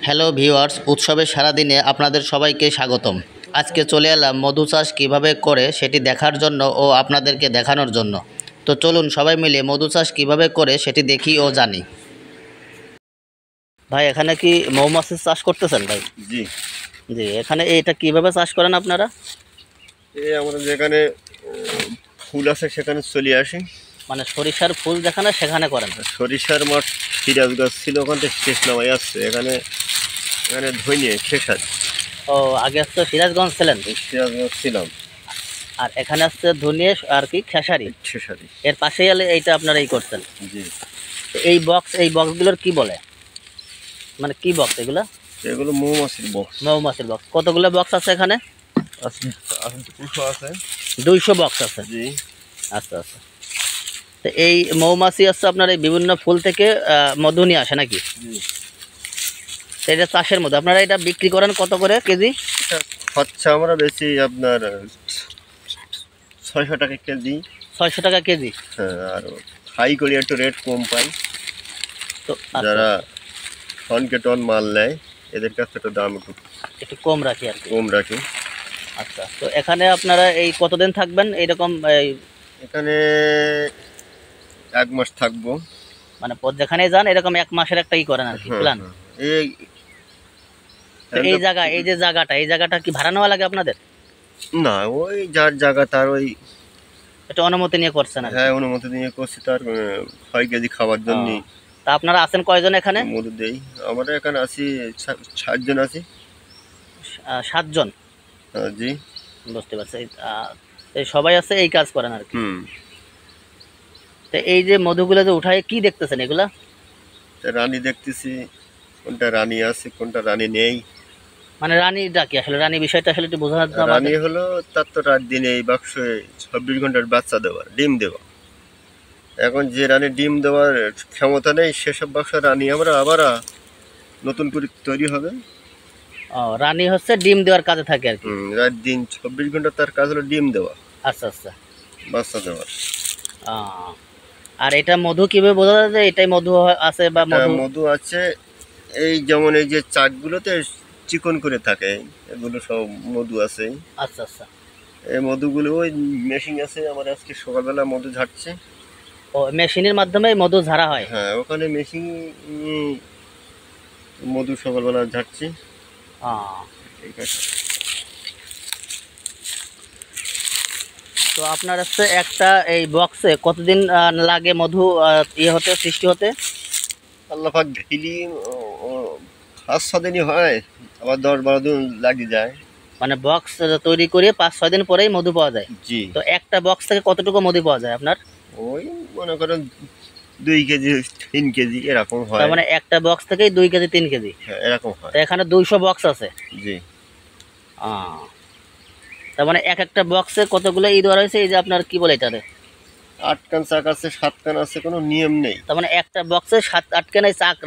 Hello viewers, উৎসবের সারাদিনে আপনাদের সবাইকে স্বাগতম। আজকে চলে এলাম মধু চাষ কীভাবে করে সেটি দেখার জন্য ও আপনাদেরকে দেখানোর জন্য। তো চলুন সবাই মিলে মধু চাষ কীভাবে করে সেটি দেখি ও জানি। ভাই, এখানে কি মৌমাছির চাষ করতেছেন ভাই? জি জি, এখানে এটা কিভাবে চাষ করেন আপনারা? এই আমরা যেখানে ফুল আছে সেখানে চলে আসি। মানে সরিষার ফুল যেখানে সেখানে করেন? সরিষার মাঠ সিরাজ গাছ ছিল, ওখান থেকে শেষ নামাই আসছে এখানে। এখানে ধইনিয়ে খেসার। ও, আগে আসছে সিরাজগঞ্জ ছিলেন? সিরাজ গাছ ছিলাম। আর এখানে আসছে ধনিয়ে আর কি খেসারি? খেসারি। এর পাশেই এলে এইটা আপনারা এই করছেন? জি। এই বক্সগুলোর কি বলে, মানে কি বক্স এগুলো? এগুলো মৌমাছির বক্স। মৌমাছির বক্স। কতগুলো বক্স আছে এখানে? আছে 200 আছে। 200 বক্স আছে? জি। আচ্ছা আচ্ছা। তো এই মৌমাছি হচ্ছে আপনার এই বিভিন্ন ফুল থেকে মধু নিয়ে আসে নাকি? জি। এটা চাষের মধ্যে আপনারা এটা বিক্রি করেন কত করে কেজি? খরচা আমরা বেশি আপনার 600 টাকা কেজি। 600 টাকা কেজি? হ্যাঁ, আর হাই করে একটু রেট কম পাই। তো যারা টনকে টন মাল নেয় এদের কাছে একটু দাম একটু কম রাখি আর কি। কম রাখি। আচ্ছা, তো এখানে আপনারা এই কতদিন থাকবেন এইরকম? এখানে 1 মাস থাকবো। মানে যেখানে যান এরকম 1 মাসের একটা করেন আর কি প্ল্যান? এই জায়গাটা কি ভাড়া নেওয়া লাগে আপনাদের? না, ওই যার জায়গা তার ওই এটা অনুমতি নিয়ে করছেন? হ্যাঁ, অনুমতি নিয়ে করছি তার 6 কেজি খাবার জন্য। তা আপনারা আছেন কয়জন এখানে? মধু দেই আমরা এখানে আছি 60 জন আছি। 7 জন? জি। বুঝতে পারছি। এই সবাই আছে এই কাজ করেন আর কি। তো এই যে মধুগুলো যে উঠায় কি দেখতেছেন এগুলা? রানী দেখতেছি, কোনটা রানী আছে কোনটা রানী নেই। মানে রানীটা কি আসলে, রানী বিষয়টা আসলে একটু বোঝানো যাবে? রানী হলো তার তো রাত দিনে এই বাক্সে 24 ঘন্টার বাচ্চা দেওয়ার, ডিম দেওয়া। এখন যে রানী ডিম দেওয়ার ক্ষমতা নেই সেসব বাক্স রানী আমরা আবার নতুন করে তৈরি হবে। রানী হচ্ছে ডিম দেওয়ার কাজে থাকে আর কি? রাত দিন 24 ঘন্টা তার কাজ হলো ডিম দেওয়া। আচ্ছা আচ্ছা, বাচ্চা দেওয়া। আর এটা মধু কিভাবে বোঝা যায় যে এটাই মধু আছে বা মধু আছে? এই যেমন এই যে চাকগুলোতে চিকন করে থাকে, এগুলো সব মধু আছে। আচ্ছা আচ্ছা। এই মধুগুলো ওই মেশিন আছে, আমার আজকে সকালবেলা মধু ঝাড়ছে। ও, মেশিনের মাধ্যমে মধু ঝাড়া হয়? হ্যাঁ, ওখানে মেশিন মধু সকালবেলা ঝাড়ছে। ঠিক আছে। তো আপনার হচ্ছে একটা এই বক্সে কতদিন লাগে মধু হতে, সৃষ্টি হতে? আল্লাহ পাক ডেইলি 5-6 দিনই হয়, আবার 10-12 দিন লাগে যায়। মানে বক্স তৈরি করে 5-6 দিন পরেই মধু পাওয়া যায়? জি। তো একটা বক্স থেকে কতটুকু মধু পাওয়া যায় আপনার? ওই মনে করেন 2 কেজি 3 কেজি এরকম হয়। তার মানে একটা বক্স থেকেই 2 কেজি 3 কেজি? হ্যাঁ, এরকম হয়। তো এখানে 200 বক্স আছে? জি। তার মানে একটা বক্সে কতগুলো দেওয়া রয়েছে? এই যে আপনার কি বলে এটারে, 8 কান চাক আছে, 7 কান আছে, কোনো নিয়ম নেই। তার মানে একটা বক্সে 7-8 কান চাক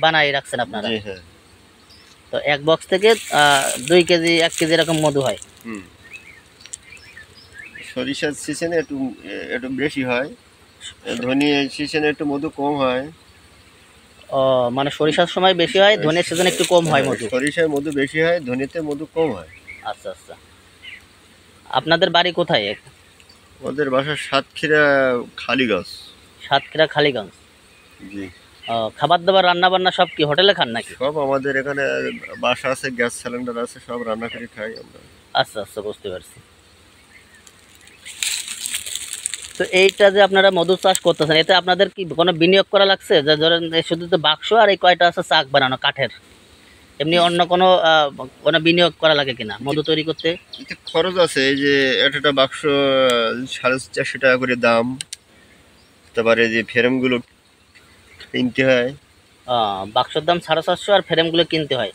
বানাই রাখছেন আপনারা? জি হ্যাঁ। তো এক বক্স থেকে 2 কেজি 1 কেজি এরকম মধু হয়? সরিষার সিজনে একটু একটু বেশি হয়, ধনিয়া সিজনে একটু মধু কম হয়। মানে সরিষার সময় বেশি হয়, ধনিয়ার সিজনে একটু কম হয় মধু? সরিষায় মধু বেশি হয়, ধনিয়াতে মধু কম হয়। আচ্ছা আচ্ছা। আপনাদের বাড়ি কোথায়? ওদের বাসা সাতক্ষীরা খালিগঞ্জ। সাতক্ষীরা খালিগঞ্জ? জি। খাবার দাবার রান্না বান্না সব কি হোটেলে খান নাকি? সব আমাদের এখানে বাসা আছে, গ্যাস সিলিন্ডার আছে, সব রান্না করে খাই আমরা। আচ্ছা আচ্ছা, বুঝতে পারছি। তো এইটা যে আপনারা মধু চাষ করতেছেন, এতে আপনাদের কি কোনো বিনিয়োগ করা লাগছে? যে ধরেন শুধু তো বাক্স আর এই কয়টা আছে চাক বানানো কাঠের, এমনি অন্য কোনো বিনিয়োগ করা লাগে কিনা মধু তৈরি করতে? এতে খরচ আছে, এই যে একটা বাক্স 450 টাকা করে দাম। তারপরে যে ফ্রেমগুলো কিনতে হয়। বাক্সর দাম 450 আর ফ্রেমগুলো কিনতে হয়?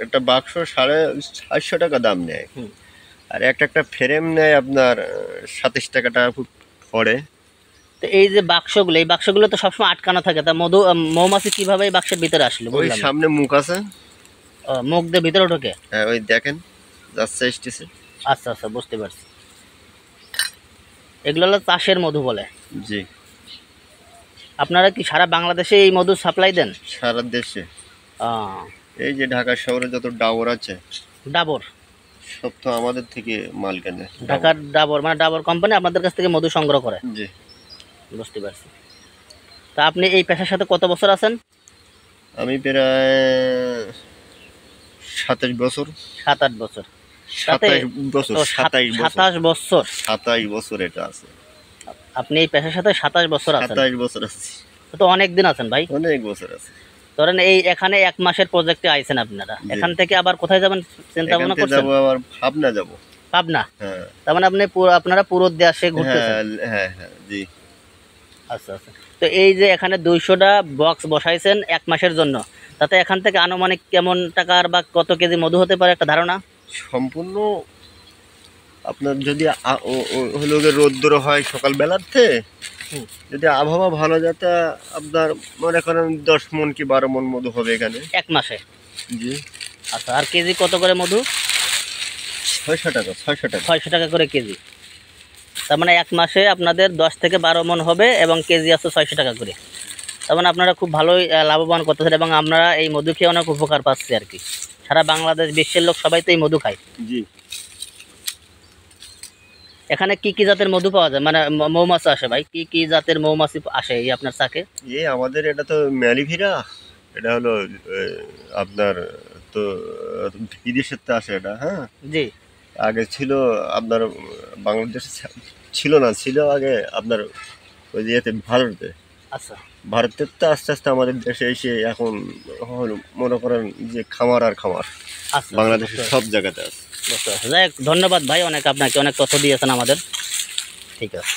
একটা বাক্স 750 টাকা দাম নেয়। আর একটা ফ্রেম নেয় আপনার 27 টাকা পড়ে। তো এই যে বাক্সগুলো, এই বাক্সগুলো তো সবসময় আটকানো থাকে, তা মৌমাছি কিভাবে এই বাক্সের ভিতরে আসলো? ওই সামনে মুখ আছে, মুখ দিয়ে ভিতরে ঢোকে? হ্যাঁ, ওই দেখেন যাচ্ছে আসতেছে। আচ্ছা আচ্ছা, বুঝতে পারছি। এগুলো হলো চাষের মধু বলে? জি। আপনারা কি সারা বাংলাদেশে এই মধু সাপ্লাই দেন? সারা দেশে। এই যে ঢাকা শহরে যত ডাবর আছে ডাবর, সব তো আমাদের থেকে মাল কেনে। ঢাকার ডাবর মানে ডাবর কোম্পানি আপনাদের কাছ থেকে মধু সংগ্রহ করে। জি। বুঝতে পারছি। তা আপনি এই পেশার সাথে কত বছর আছেন? আমি প্রায় 27 বছর। 7-8 বছর। তাতে 27 বছর, ও 27 27 বছর, বছর 27 বছর এটা আছে। আপনি এই পেশার সাথে 27 বছর আছেন। 27 বছর আছে, তো অনেক দিন আছেন ভাই। অনেক বছর আছে। ধরেন এই এখানে 1 মাসের প্রজেক্টে আইছেন আপনারা, জি। এখান থেকে আবার কোথায় যাবেন চিন্তা এখান ভাবনা থেকে করছেন? যাবো আবার পাবনা যাব। পাবনা? হ্যাঁ তার মানে আপনি আপনারা পুরো দেশে ঘুরতেছেন। হ্যাঁ হ্যাঁ হ্যাঁ জি। আচ্ছা আচ্ছা। তো এই যে এখানে 200টা বক্স বসাইছেন 1 মাসের জন্য, তাতে এখান থেকে আনুমানিক কেমন টাকার বা কত কেজি মধু হতে পারে একটা ধারণা? সম্পূর্ণ আপনার যদি হলো গিয়ে রোদ্দুর হয় সকালবেলাতে, হুম। যদি আবহাওয়া ভালো যাতে আপনার মনে করেন 10 মণ কি 12 মণ মধু হবে এখানে 1 মাসে? জি। আচ্ছা, আর কেজি কত করে মধু? 600 টাকা 600 টাকা 600 টাকা করে কেজি। তার মানে 1 মাসে আপনাদের 10 থেকে 12 মণ হবে এবং কেজি আছে 600 টাকা করে। তার মানে আপনারা খুব ভালোই লাভবান করতেছেন এবং আমরা এই মধু খেয়ে অনেক উপকার পাচ্ছি আর কি। সারা বাংলাদেশ বিশ্বের লোক সবাই তো এই মধু খায়। জি। এখানে কি কি জাতের মধু পাওয়া যায়, মানে মৌমাছি আসে ভাই, কি কি জাতের মৌমাছি আসে এই আপনার চাকে? আমাদের এটা তো ম্যালিভিরা, এটা হলো আপনার তো বিদেশের তো আসে এটা। হ্যাঁ জি। আগে ছিল আপনার বাংলাদেশে ছিল না, ছিল আগে আপনার ওই যে ইয়েতে ভারতে। আচ্ছা ভারতের তো আস্তে আস্তে আমাদের দেশে এসে এখন হলো মনে করেন যে খামার আর খামার আচ্ছা। বাংলাদেশের সব জায়গাতে আছে। বুঝতে পারছি। যাই হোক, ধন্যবাদ ভাই, অনেক আপনাকে অনেক তথ্য দিয়েছেন আমাদের। ঠিক আছে।